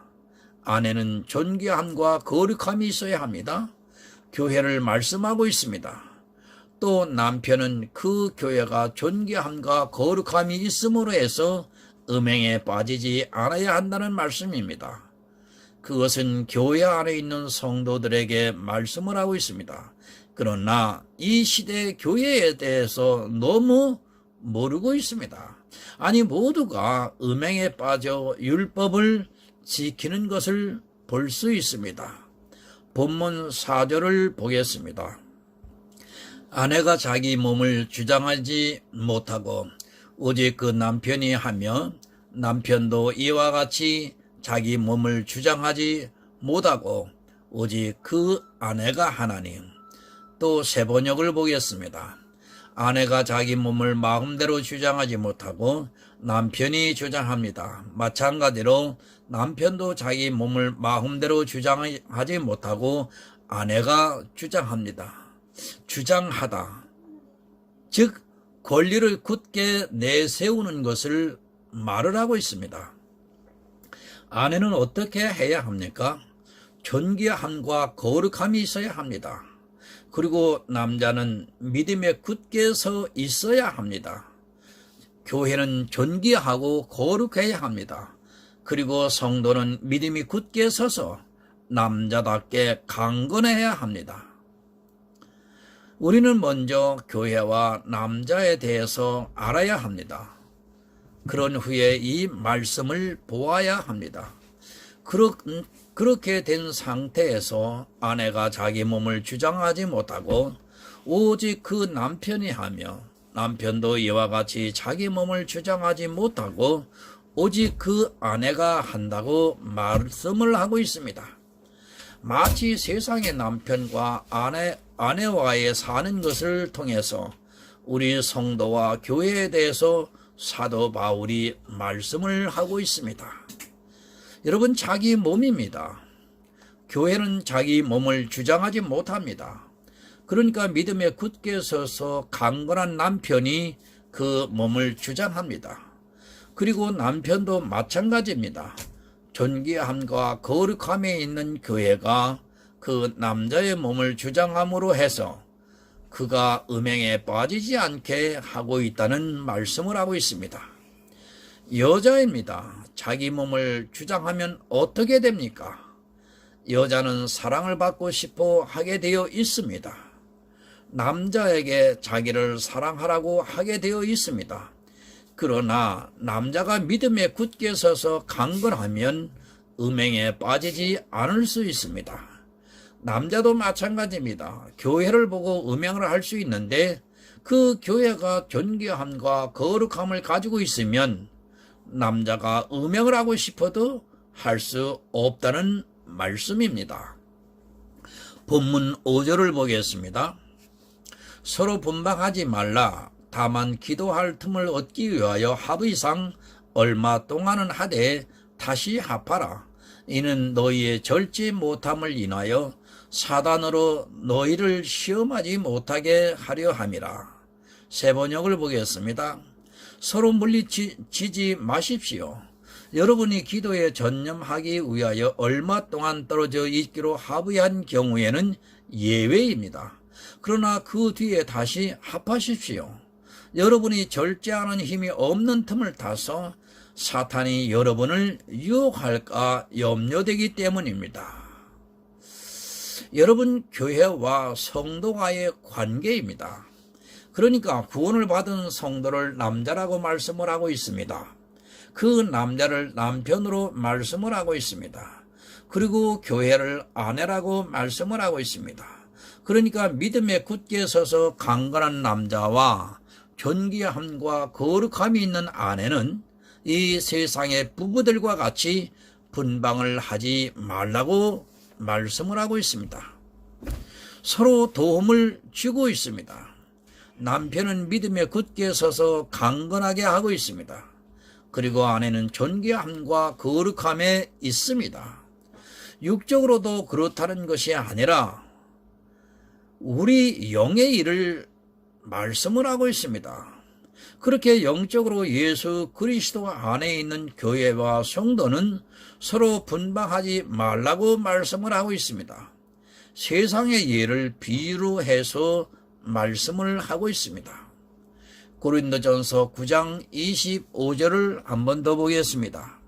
아내는 존귀함과 거룩함이 있어야 합니다. 교회를 말씀하고 있습니다. 또 남편은 그 교회가 존귀함과 거룩함이 있음으로 해서 음행에 빠지지 않아야 한다는 말씀입니다. 그것은 교회 안에 있는 성도들에게 말씀을 하고 있습니다. 그러나 이 시대의 교회에 대해서 너무 모르고 있습니다. 아니, 모두가 음행에 빠져 율법을 지키는 것을 볼 수 있습니다. 본문 4절을 보겠습니다. 아내가 자기 몸을 주장하지 못하고 오직 그 남편이 하며 남편도 이와 같이 자기 몸을 주장하지 못하고 오직 그 아내가 하나니. 또 새 번역을 보겠습니다. 아내가 자기 몸을 마음대로 주장하지 못하고 남편이 주장합니다. 마찬가지로 남편도 자기 몸을 마음대로 주장하지 못하고 아내가 주장합니다. 주장하다. 즉 권리를 굳게 내세우는 것을 말을 하고 있습니다. 아내는 어떻게 해야 합니까? 존귀함과 거룩함이 있어야 합니다. 그리고 남자는 믿음에 굳게 서 있어야 합니다. 교회는 존귀하고 거룩해야 합니다. 그리고 성도는 믿음이 굳게 서서 남자답게 강건해야 합니다. 우리는 먼저 교회와 남자에 대해서 알아야 합니다. 그런 후에 이 말씀을 보아야 합니다. 그렇게 된 상태에서 아내가 자기 몸을 주장하지 못하고 오직 그 남편이 하며 남편도 이와 같이 자기 몸을 주장하지 못하고 오직 그 아내가 한다고 말씀을 하고 있습니다. 마치 세상의 남편과 아내와의 사는 것을 통해서 우리 성도와 교회에 대해서 사도 바울이 말씀을 하고 있습니다. 여러분, 자기 몸입니다. 교회는 자기 몸을 주장하지 못합니다. 그러니까 믿음에 굳게 서서 강건한 남편이 그 몸을 주장합니다. 그리고 남편도 마찬가지입니다. 존귀함과 거룩함에 있는 교회가 그 남자의 몸을 주장함으로 해서 그가 음행에 빠지지 않게 하고 있다는 말씀을 하고 있습니다. 여자입니다. 자기 몸을 주장하면 어떻게 됩니까? 여자는 사랑을 받고 싶어 하게 되어 있습니다. 남자에게 자기를 사랑하라고 하게 되어 있습니다. 그러나 남자가 믿음에 굳게 서서 강건하면 음행에 빠지지 않을 수 있습니다. 남자도 마찬가지입니다. 교회를 보고 음행을 할 수 있는데 그 교회가 존귀함과 거룩함을 가지고 있으면 남자가 음행을 하고 싶어도 할 수 없다는 말씀입니다. 본문 5절을 보겠습니다. 서로 분방하지 말라. 다만 기도할 틈을 얻기 위하여 합의상 얼마 동안은 하되 다시 합하라. 이는 너희의 절제 못함을 인하여 사단으로 너희를 시험하지 못하게 하려 함이라. 세 번역을 보겠습니다. 서로 물리치지 마십시오. 여러분이 기도에 전념하기 위하여 얼마 동안 떨어져 있기로 합의한 경우에는 예외입니다. 그러나 그 뒤에 다시 합하십시오. 여러분이 절제하는 힘이 없는 틈을 타서 사탄이 여러분을 유혹할까 염려되기 때문입니다. 여러분, 교회와 성도와의 관계입니다. 그러니까 구원을 받은 성도를 남자라고 말씀을 하고 있습니다. 그 남자를 남편으로 말씀을 하고 있습니다. 그리고 교회를 아내라고 말씀을 하고 있습니다. 그러니까 믿음에 굳게 서서 강건한 남자와 존귀함과 거룩함이 있는 아내는 이 세상의 부부들과 같이 분방을 하지 말라고 말씀을 하고 있습니다. 서로 도움을 주고 있습니다. 남편은 믿음에 굳게 서서 강건하게 하고 있습니다. 그리고 아내는 존귀함과 거룩함에 있습니다. 육적으로도 그렇다는 것이 아니라 우리 영의 일을 말씀을 하고 있습니다. 그렇게 영적으로 예수 그리스도 안에 있는 교회와 성도는 서로 분방하지 말라고 말씀을 하고 있습니다. 세상의 예를 비유로 해서 말씀을 하고 있습니다. 고린도전서 9장 25절을 한 번 더 보겠습니다.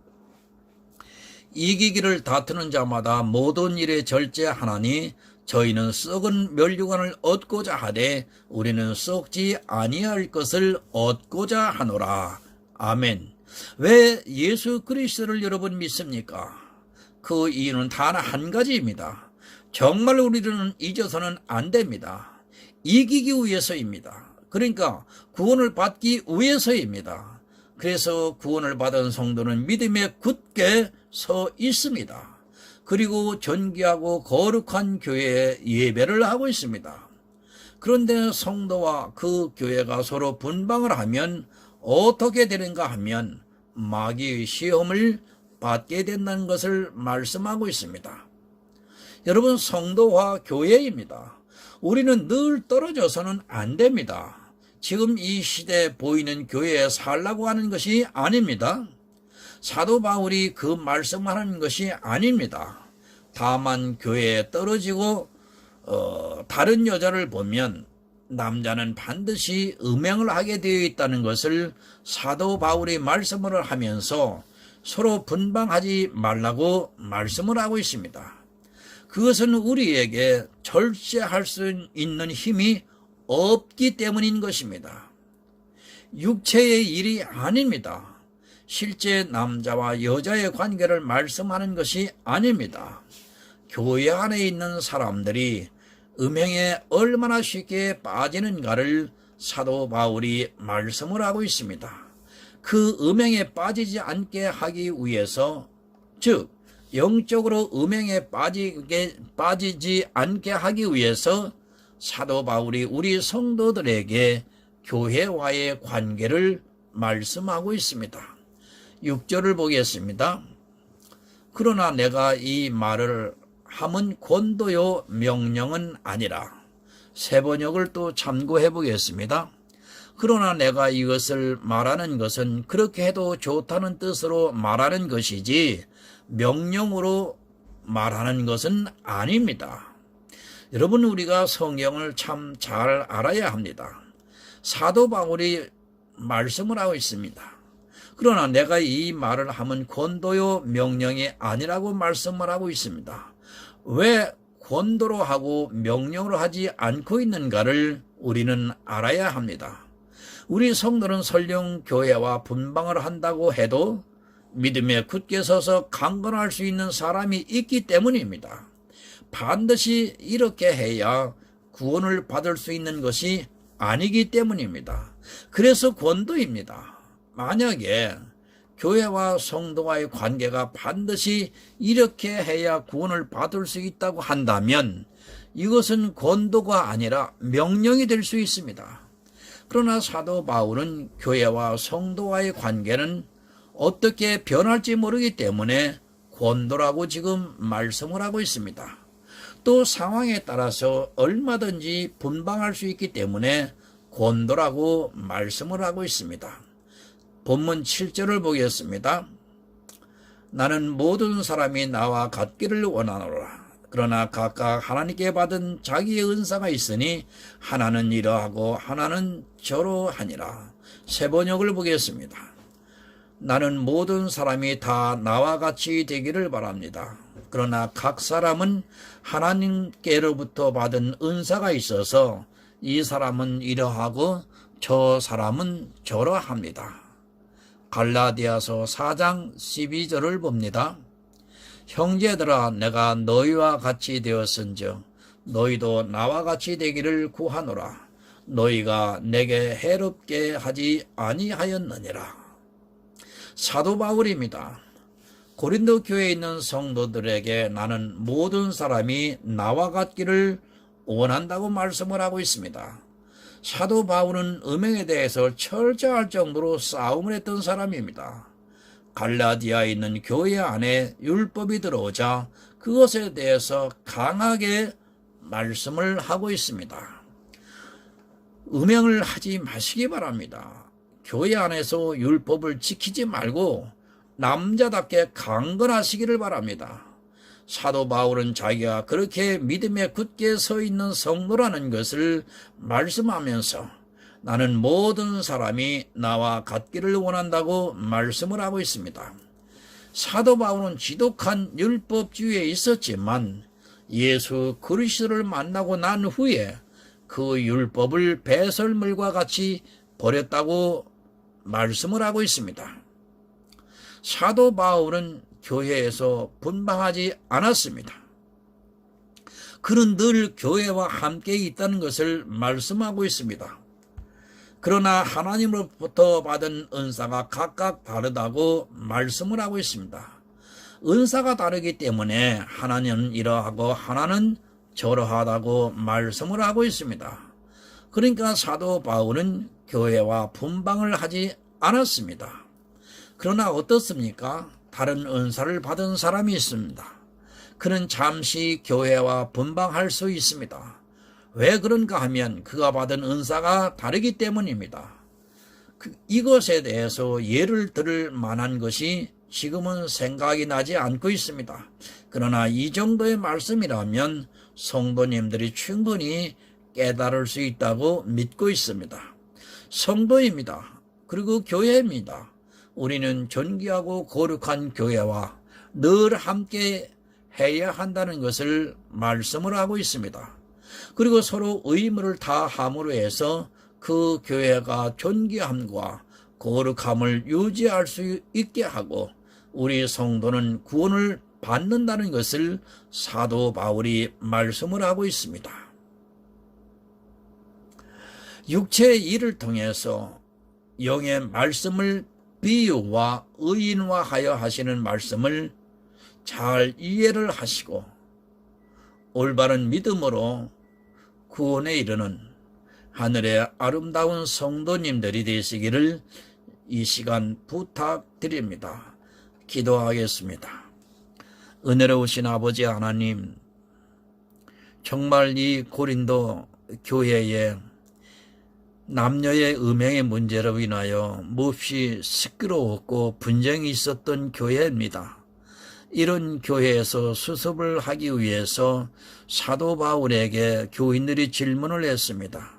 이기기를 다투는 자마다 모든 일에 절제하나니 저희는 썩은 멸류관을 얻고자 하되 우리는 썩지 아니할 것을 얻고자 하노라. 아멘. 왜 예수 그리스도를 여러분 믿습니까? 그 이유는 단 한 가지입니다. 정말 우리는 잊어서는 안 됩니다. 이기기 위해서입니다. 그러니까 구원을 받기 위해서입니다. 그래서 구원을 받은 성도는 믿음에 굳게 서 있습니다. 그리고 존귀하고 거룩한 교회에 예배를 하고 있습니다. 그런데 성도와 그 교회가 서로 분방을 하면 어떻게 되는가 하면 마귀의 시험을 받게 된다는 것을 말씀하고 있습니다. 여러분, 성도와 교회입니다. 우리는 늘 떨어져서는 안 됩니다. 지금 이 시대에 보이는 교회에 살라고 하는 것이 아닙니다. 사도 바울이 그 말씀하는 것이 아닙니다. 다만 교회에 떨어지고 다른 여자를 보면 남자는 반드시 음행을 하게 되어 있다는 것을 사도 바울이 말씀을 하면서 서로 분방하지 말라고 말씀을 하고 있습니다. 그것은 우리에게 절제할 수 있는 힘이 없기 때문인 것입니다. 육체의 일이 아닙니다. 실제 남자와 여자의 관계를 말씀하는 것이 아닙니다. 교회 안에 있는 사람들이 음행에 얼마나 쉽게 빠지는가를 사도 바울이 말씀을 하고 있습니다. 그 음행에 빠지지 않게 하기 위해서, 즉 영적으로 음행에 빠지지 않게 하기 위해서 사도 바울이 우리 성도들에게 교회와의 관계를 말씀하고 있습니다. 6절을 보겠습니다. 그러나 내가 이 말을 함은 권도요 명령은 아니라. 세 번역을 또 참고해 보겠습니다. 그러나 내가 이것을 말하는 것은 그렇게 해도 좋다는 뜻으로 말하는 것이지 명령으로 말하는 것은 아닙니다. 여러분, 우리가 성경을 참 잘 알아야 합니다. 사도 바울이 말씀을 하고 있습니다. 그러나 내가 이 말을 하면 권도요 명령이 아니라고 말씀을 하고 있습니다. 왜 권도로 하고 명령으로 하지 않고 있는가를 우리는 알아야 합니다. 우리 성도는 설령 교회와 분방을 한다고 해도 믿음에 굳게 서서 강건할 수 있는 사람이 있기 때문입니다. 반드시 이렇게 해야 구원을 받을 수 있는 것이 아니기 때문입니다. 그래서 권도입니다. 만약에 교회와 성도와의 관계가 반드시 이렇게 해야 구원을 받을 수 있다고 한다면 이것은 권도가 아니라 명령이 될 수 있습니다. 그러나 사도 바울은 교회와 성도와의 관계는 어떻게 변할지 모르기 때문에 권도라고 지금 말씀을 하고 있습니다. 또 상황에 따라서 얼마든지 분방할 수 있기 때문에 권도라고 말씀을 하고 있습니다. 본문 7절을 보겠습니다. 나는 모든 사람이 나와 같기를 원하노라. 그러나 각각 하나님께 받은 자기의 은사가 있으니 하나는 이러하고 하나는 저러하니라. 세 번역을 보겠습니다. 나는 모든 사람이 다 나와 같이 되기를 바랍니다. 그러나 각 사람은 하나님께로부터 받은 은사가 있어서 이 사람은 이러하고 저 사람은 저러합니다. 갈라디아서 4장 12절을 봅니다. 형제들아, 내가 너희와 같이 되었은즉 너희도 나와 같이 되기를 구하노라. 너희가 내게 해롭게 하지 아니하였느니라. 사도 바울입니다. 고린도 교회에 있는 성도들에게 나는 모든 사람이 나와 같기를 원한다고 말씀을 하고 있습니다. 사도 바울은 음행에 대해서 철저할 정도로 싸움을 했던 사람입니다. 갈라디아에 있는 교회 안에 율법이 들어오자 그것에 대해서 강하게 말씀을 하고 있습니다. 음행을 하지 마시기 바랍니다. 교회 안에서 율법을 지키지 말고 남자답게 강건하시기를 바랍니다. 사도 바울은 자기가 그렇게 믿음에 굳게 서 있는 성도라는 것을 말씀하면서 나는 모든 사람이 나와 같기를 원한다고 말씀을 하고 있습니다. 사도 바울은 지독한 율법주의에 있었지만 예수 그리스도를 만나고 난 후에 그 율법을 배설물과 같이 버렸다고 말씀을 하고 있습니다. 사도 바울은 교회에서 분방하지 않았습니다. 그는 늘 교회와 함께 있다는 것을 말씀하고 있습니다. 그러나 하나님으로부터 받은 은사가 각각 다르다고 말씀을 하고 있습니다. 은사가 다르기 때문에 하나는 이러하고 하나는 저러하다고 말씀을 하고 있습니다. 그러니까 사도 바울은 교회와 분방을 하지 않았습니다. 그러나 어떻습니까? 다른 은사를 받은 사람이 있습니다. 그는 잠시 교회와 분방할 수 있습니다. 왜 그런가 하면 그가 받은 은사가 다르기 때문입니다. 이것에 대해서 예를 들을 만한 것이 지금은 생각이 나지 않고 있습니다. 그러나 이 정도의 말씀이라면 성도님들이 충분히 깨달을 수 있다고 믿고 있습니다. 성도입니다. 그리고 교회입니다. 우리는 존귀하고 거룩한 교회와 늘 함께 해야 한다는 것을 말씀을 하고 있습니다. 그리고 서로 의무를 다함으로 해서 그 교회가 존귀함과 거룩함을 유지할 수 있게 하고 우리 성도는 구원을 받는다는 것을 사도 바울이 말씀을 하고 있습니다. 육체의 일을 통해서 영의 말씀을 비유와 의인화하여 하시는 말씀을 잘 이해를 하시고 올바른 믿음으로 구원에 이르는 하늘의 아름다운 성도님들이 되시기를 이 시간 부탁드립니다. 기도하겠습니다. 은혜로우신 아버지 하나님, 정말 이 고린도 교회에 남녀의 음행의 문제로 인하여 몹시 시끄러웠고 분쟁이 있었던 교회입니다. 이런 교회에서 수습을 하기 위해서 사도 바울에게 교인들이 질문을 했습니다.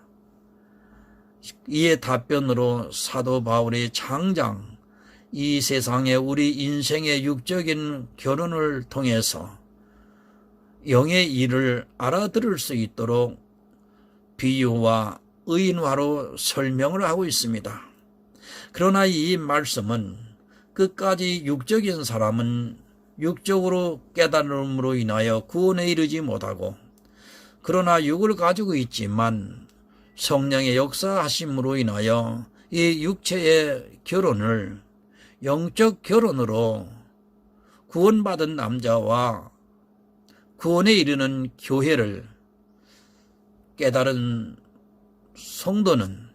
이에 답변으로 사도 바울이 장장 이 세상에 우리 인생의 육적인 결혼을 통해서 영의 일을 알아들을 수 있도록 비유와 의인화로 설명을 하고 있습니다. 그러나 이 말씀은 끝까지 육적인 사람은 육적으로 깨달음으로 인하여 구원에 이르지 못하고, 그러나 육을 가지고 있지만 성령의 역사하심으로 인하여 이 육체의 결혼을 영적 결혼으로 구원받은 남자와 구원에 이르는 교회를 깨달은 성도는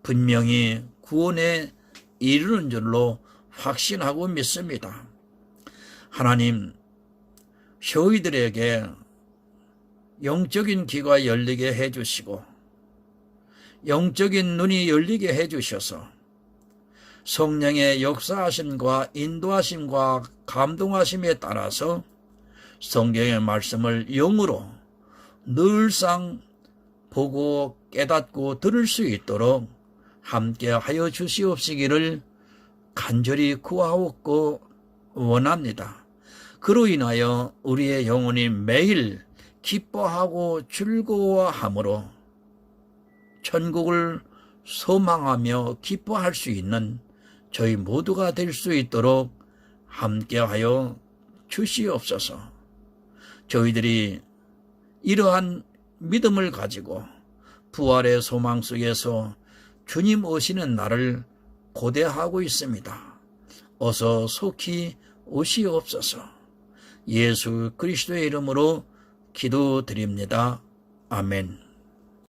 분명히 구원에 이르는 줄로 확신하고 믿습니다. 하나님, 저희들에게 영적인 귀가 열리게 해주시고 영적인 눈이 열리게 해주셔서 성령의 역사하심과 인도하심과 감동하심에 따라서 성경의 말씀을 영으로 늘상 보고 깨닫고 들을 수 있도록 함께 하여 주시옵시기를 간절히 구하옵고 원합니다. 그로 인하여 우리의 영혼이 매일 기뻐하고 즐거워함으로 천국을 소망하며 기뻐할 수 있는 저희 모두가 될 수 있도록 함께하여 주시옵소서. 저희들이 이러한 믿음을 가지고 부활의 소망 속에서 주님 오시는 날을 고대하고 있습니다. 어서 속히 오시옵소서. 예수 그리스도의 이름으로 기도드립니다. 아멘.